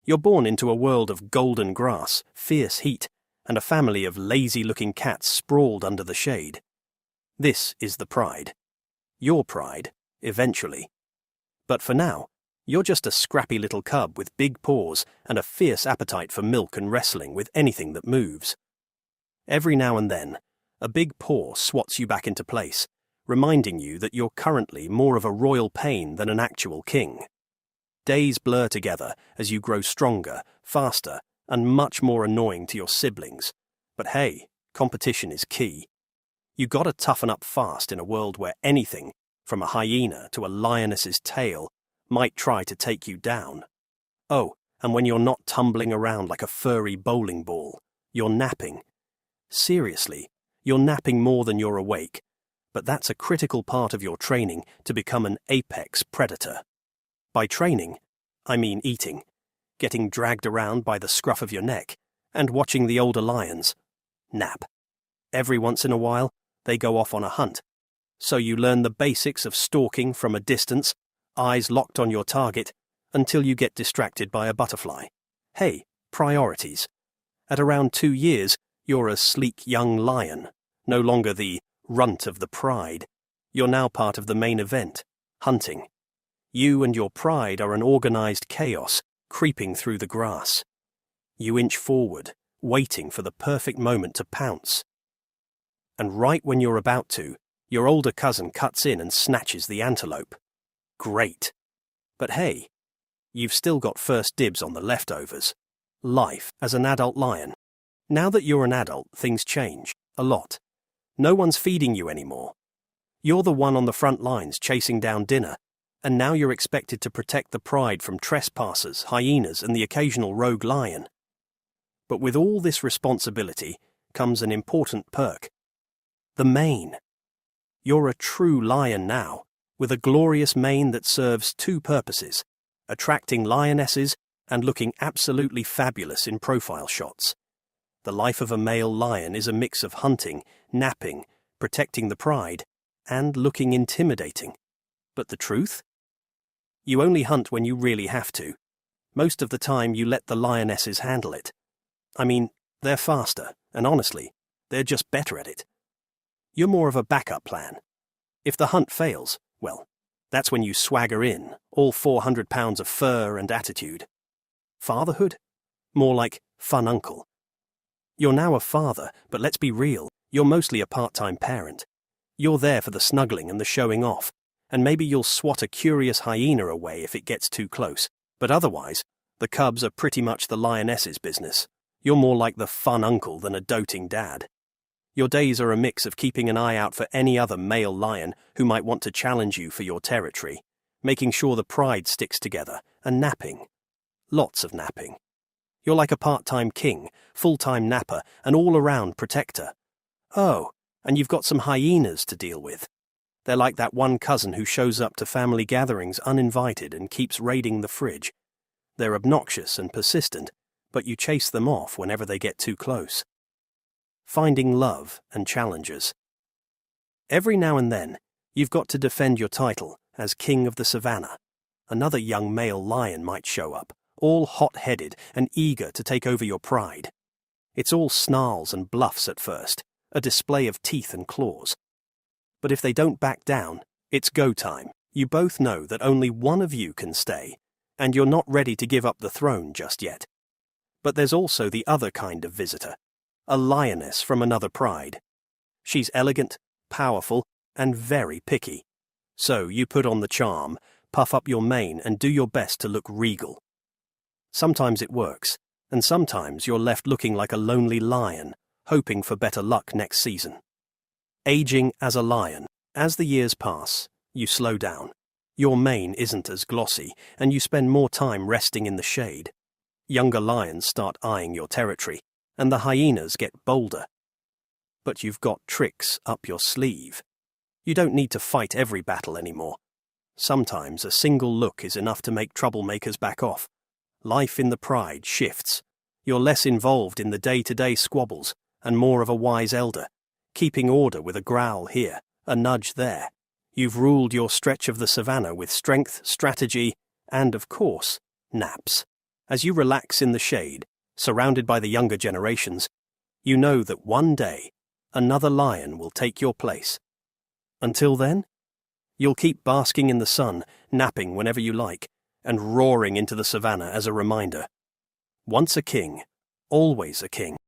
You're born into a world of golden grass, fierce heat, and a family of lazy-looking cats sprawled under the shade. This is the pride. Your pride, eventually. But for now, you're just a scrappy little cub with big paws and a fierce appetite for milk and wrestling with anything that moves. Every now and then, a big paw swats you back into place, reminding you that you're currently more of a royal pain than an actual king. Days blur together as you grow stronger, faster, and much more annoying to your siblings. But hey, competition is key. You gotta toughen up fast in a world where anything, from a hyena to a lioness's tail, might try to take you down. Oh, and when you're not tumbling around like a furry bowling ball, you're napping. Seriously, you're napping more than you're awake, but that's a critical part of your training to become an apex predator. By training, I mean eating, getting dragged around by the scruff of your neck, and watching the older lions nap. Every once in a while, they go off on a hunt. So you learn the basics of stalking from a distance, eyes locked on your target, until you get distracted by a butterfly. Hey, priorities. At around 2 years, you're a sleek young lion, no longer the runt of the pride. You're now part of the main event, hunting. You and your pride are an organized chaos, creeping through the grass. You inch forward, waiting for the perfect moment to pounce. And right when you're about to, your older cousin cuts in and snatches the antelope. Great. But hey, you've still got first dibs on the leftovers. Life as an adult lion. Now that you're an adult, things change. A lot. No one's feeding you anymore. You're the one on the front lines chasing down dinner, and now you're expected to protect the pride from trespassers, hyenas, and the occasional rogue lion. But with all this responsibility comes an important perk. The mane. You're a true lion now, with a glorious mane that serves 2 purposes, attracting lionesses and looking absolutely fabulous in profile shots. The life of a male lion is a mix of hunting, napping, protecting the pride, and looking intimidating. But the truth? You only hunt when you really have to. Most of the time you let the lionesses handle it. I mean, they're faster, and honestly, they're just better at it. You're more of a backup plan. If the hunt fails, well, that's when you swagger in, all 400 pounds of fur and attitude. Fatherhood? More like fun uncle. You're now a father, but let's be real, you're mostly a part-time parent. You're there for the snuggling and the showing off, and maybe you'll swat a curious hyena away if it gets too close. But otherwise, the cubs are pretty much the lioness's business. You're more like the fun uncle than a doting dad. Your days are a mix of keeping an eye out for any other male lion who might want to challenge you for your territory, making sure the pride sticks together, and napping. Lots of napping. You're like a part-time king, full-time napper, and all-around protector. Oh, and you've got some hyenas to deal with. They're like that one cousin who shows up to family gatherings uninvited and keeps raiding the fridge. They're obnoxious and persistent, but you chase them off whenever they get too close. Finding love and challenges. Every now and then, you've got to defend your title as king of the savannah. Another young male lion might show up, all hot-headed and eager to take over your pride. It's all snarls and bluffs at first, a display of teeth and claws. But if they don't back down, it's go time. You both know that only one of you can stay, and you're not ready to give up the throne just yet. But there's also the other kind of visitor, a lioness from another pride. She's elegant, powerful, and very picky. So you put on the charm, puff up your mane, and do your best to look regal. Sometimes it works, and sometimes you're left looking like a lonely lion, hoping for better luck next season. Aging as a lion. As the years pass, you slow down. Your mane isn't as glossy, and you spend more time resting in the shade. Younger lions start eyeing your territory, and the hyenas get bolder. But you've got tricks up your sleeve. You don't need to fight every battle anymore. Sometimes a single look is enough to make troublemakers back off. Life in the pride shifts. You're less involved in the day-to-day squabbles, and more of a wise elder, keeping order with a growl here, a nudge there. You've ruled your stretch of the savannah with strength, strategy, and, of course, naps. As you relax in the shade, surrounded by the younger generations, you know that one day, another lion will take your place. Until then, you'll keep basking in the sun, napping whenever you like, and roaring into the savannah as a reminder. Once a king, always a king.